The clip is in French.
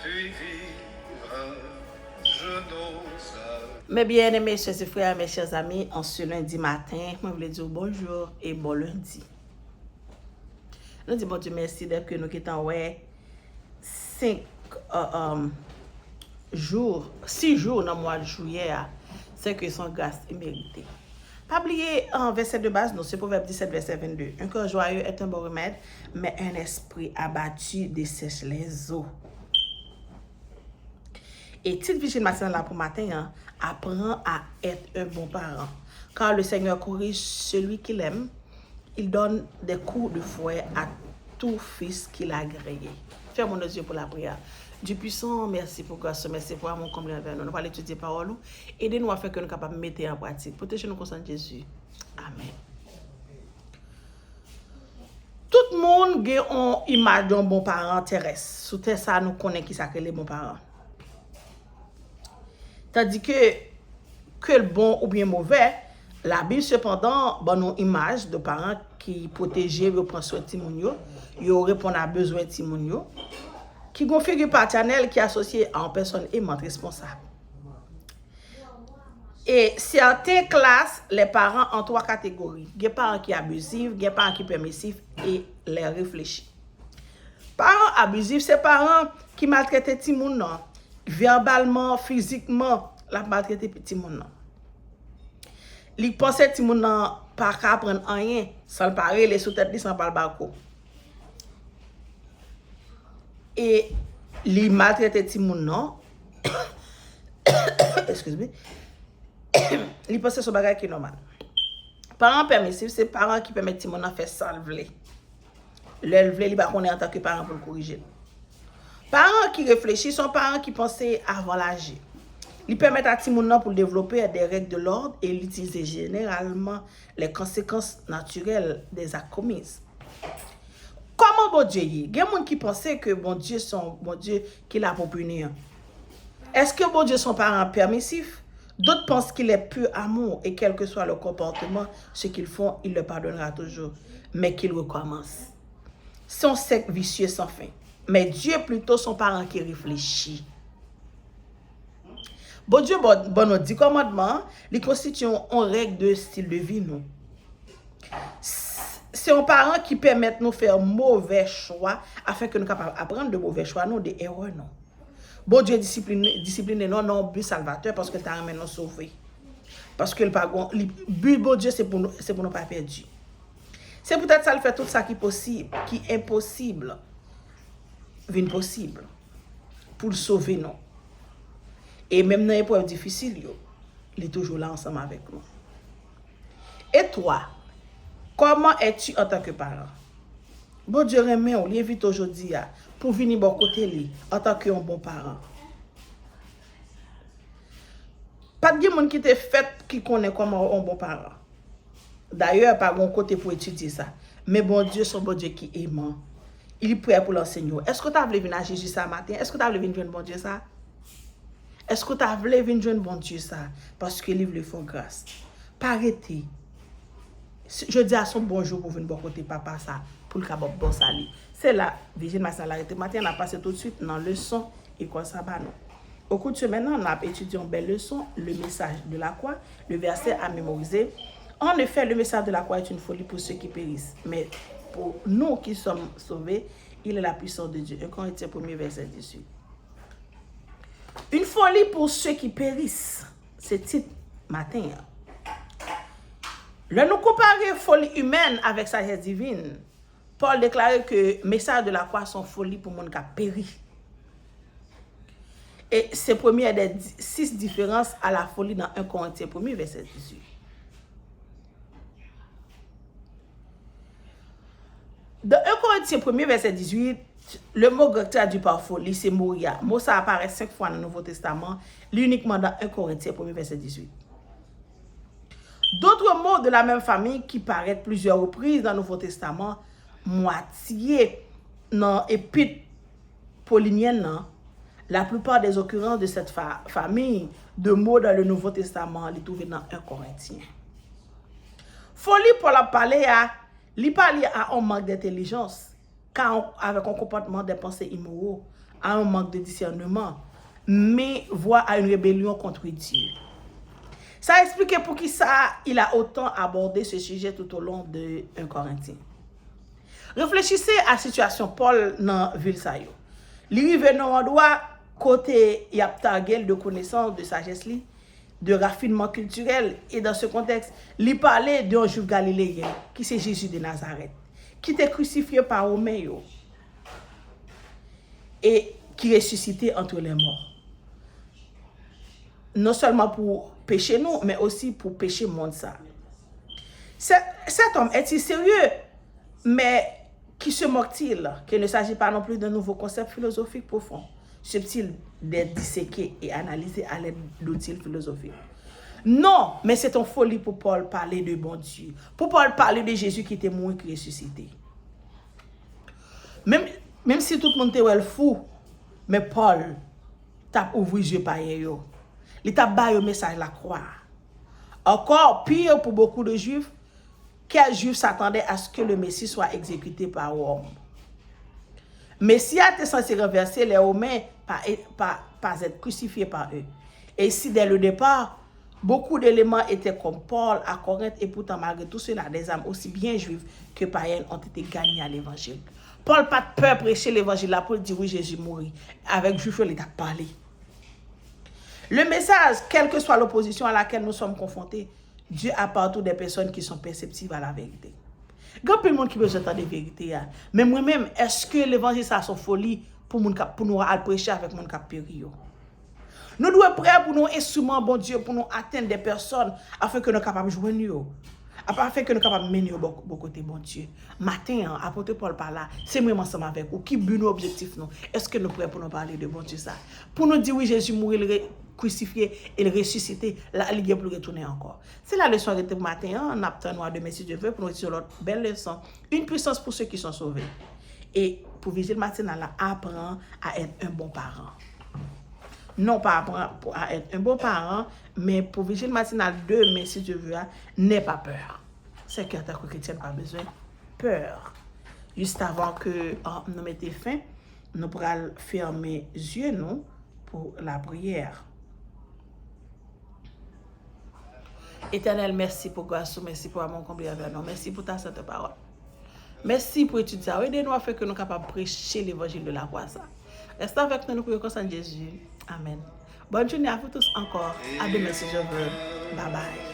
puis vivre, je n'ose. Mes bien-aimés, chers frères, mes chers amis, en ce lundi matin, je voulais dire bonjour et bon lundi. Nous disons bon Dieu merci d'être que nous qui sommes 6 jours dans le mois de juillet, c'est que son grâce est méritée. Pas oublier en verset de base, nous, c'est Proverbe 17, verset 22. Un cœur joyeux est un bon remède, mais un esprit abattu dessèche les eaux. Et petite vigile matinale là pour matin, apprend à être un bon parent. Car le Seigneur corrige celui qu'il aime, il donne des coups de fouet à tout fils qu'il a agréé. Fermons nos yeux pour la prière. Dieu puissant, merci pour grâce, merci pour mon comble envers nous. Nous allons étudier la parole. Aidez-nous à faire que nous soyons capables de mettre en pratique. Protégez-nous au nom de Jésus. Amen. Tout le monde a une image d'un bon parent terrestre. Sous ça, nous connaissons qui sont les bons parents. Tandis que le bon ou bien mauvais, la Bible cependant donne une image de parents qui protègent et prennent soin de Timounio, ils répondent à besoin de Timounio, qui ont une figure paternelle qui est associée à une personne aimante responsable. Et certaines classes, les parents en 3 catégories. Il y a des parents qui sont abusifs, il y a des parents qui sont permissifs et les réfléchis. Parents abusifs, c'est parents qui maltraitent Timounio. Verbalement, physiquement, la maltraité petit monde. Li pense petit monde pas qu'à prendre rien, sans parler les sous tête sans parler barco. Et li maltraité petit monde excuse-moi. Li pense ce bagage qui est normal. Parents permissifs, c'est parents qui permettent petit monde faire ça le vle. Le vle li ba connaît en tant que parent pour le corriger. Parents qui réfléchissent sont parents qui pensent avant l'âge. Ils permettent à Timoun pour développer des règles de l'ordre et utiliser généralement les conséquences naturelles des actes commis. Comment bon Dieu y? Il y a des gens qui pensent que bon Dieu sont bon Dieu qui l'a pour punir. Est-ce que bon Dieu sont parents permissifs? D'autres pensent qu'il est pur amour et quel que soit le comportement, ce qu'ils font, il le pardonnera toujours, mais qu'il recommence. Son sec vicieux sans fin. Mais Dieu plutôt son parent qui réfléchit. Bon Dieu, bon 10 commandements, les constituent en règle de style de vie, nous. C'est un parent qui permet de nous faire mauvais choix afin que nous soyons capables d'apprendre de mauvais choix, non, des erreurs, non. Bon Dieu discipline non, non, but salvateur parce que tu as nous sauver. Parce que le but bon Dieu, c'est pour nous pas perdre. C'est peut-être ça le fait tout ça qui est possible, qui est impossible. Vin possible pour le sauver non. Et même dans les épreuves difficiles, il est toujours là ensemble avec nous. Et toi, comment es-tu en tant que parent? Bon Dieu remet, on l'invite aujourd'hui pour venir bon côté lui en tant qu'un bon parent. Pas de monde qui te fait qui connaît comment un bon parent. D'ailleurs, pas bon côté pour étudier ça. Mais bon Dieu, son bon Dieu qui est aimant. Il est prêt pour l'enseigner. Est-ce que tu as voulu venir à Jésus ça matin? Est-ce que tu as voulu venir joindre bon Dieu ça? Est-ce que tu as voulu venir joindre bon Dieu ça? Parce que livre le font grâce. Pas arrêter. Je dis à son bonjour pour venir bon côté papa ça pour le cabot bon sali. C'est là, Vigile Matinale arrêté matin, on a passé tout de suite dans le leçon et quoi ça va non. Au cours de semaine, on a étudié une belle leçon, le message de la croix, le verset à mémoriser. En effet, le message de la croix est une folie pour ceux qui périssent, mais pour nous qui sommes sauvés, il est la puissance de Dieu. 1 Corinthiens 1er verset 18. Une folie pour ceux qui périssent. C'est titre matin. Le nous comparer folie humaine avec sagesse divine. Paul déclare que le message de la croix sont folie pour monde qui a péri. Et c'est première des 6 différences à la folie dans 1 Corinthiens 1er verset 18. Dans 1 Corinthiens 1er verset 18, le mot grec traduit par folie, c'est moria. Le mot ça apparaît 5 fois dans le Nouveau Testament, uniquement dans 1 Corinthiens 1er verset 18. D'autres mots de la même famille qui paraissent plusieurs reprises dans le Nouveau Testament, moitié dans l'épître paulinienne, la plupart des occurrences de cette famille de mots dans le Nouveau Testament, les trouvent dans 1 Corinthiens. Folie pour la parler à un manque d'intelligence, car avec un comportement des pensées immoraux, à un manque de discernement, mais voire à une rébellion contre Dieu. Ça explique pour qui ça il a autant abordé ce sujet tout au long de 1 Corinthiens. Réfléchissez à la situation Paul dans ville sa yo. Li rive nan endroit côté y a targel de connaissance, de sagesse li, de raffinement culturel, et dans ce contexte, li parlait d'un juif galiléen qui c'est Jésus de Nazareth, qui était crucifié par Romain yo, et qui ressuscité entre les morts. Non seulement pour pécher nous, mais aussi pour pécher le monde ça. Cet homme est-il sérieux, mais qui se moque-t-il qu'il ne s'agit pas non plus d'un nouveau concept philosophique profond, subtil d'être disséqué et analysé à l'aide d'outils philosophiques? Non, mais c'est une folie pour Paul parler de bon Dieu, pour Paul parler de Jésus qui était mort et qui est ressuscité. Même si tout le monde était fou, mais Paul t'a ouvert les yeux par yo. Il t'a bâillé le message de la croix. Encore pire pour beaucoup de juifs, quel juif s'attendait à ce que le Messie soit exécuté par Rome? Messie était censé renverser les Romains pas être crucifié par eux. Et si dès le départ, beaucoup d'éléments étaient comme Paul à Corinthe, et pourtant malgré tout cela, des âmes aussi bien juives que païennes ont été gagnées à l'évangile. Paul pas de peur prêcher l'évangile là pour dire oui Jésus mourit. Avec juif il a parlé. Le message, quelle que soit l'opposition à laquelle nous sommes confrontés, Dieu a partout des personnes qui sont perceptives à la vérité. Il y a plein de monde qui veut entendre des vérités. Mais moi-même, est-ce que l'évangile ça son folie pour nous prêcher avec mon cap péri? Nous devons être prêts pour nous instruments bon Dieu pour nous atteindre des personnes afin que nous capables de joindre afin que nous capables de mener bon côté bon Dieu. Matin, apôtre Paul par là, c'est moi ensemble avec vous qui but nos objectifs nous. Est-ce que nous prêts pour nous parler de bon Dieu ça? Pour nous dire oui Jésus mourit crucifié et le ressuscité, là il y a plus retourner encore. C'est la leçon de matin, on attend demain si Dieu veut pour nous dire l'autre belle leçon, une puissance pour ceux qui sont sauvés. Et pour Vigile matinale, apprends à être un bon parent. Non pas à être un bon parent, mais pour Vigile matinale demain si Dieu veut, n'aie pas peur. C'est que ta chrétienne pas besoin peur. Juste avant que nous mettions fin, nous pourrons fermer les yeux nous pour la prière. Éternel, merci pour grâce, merci pour amour comblé avec nous, merci pour ta sainte parole. Merci pour étudier ça. Aidez-nous à faire que nous sommes capables de prêcher l'évangile de la croix. Restez avec nous, nous prions comme ça Jésus. Amen. Bonne journée à vous tous encore. À demain si je veux. Bye bye.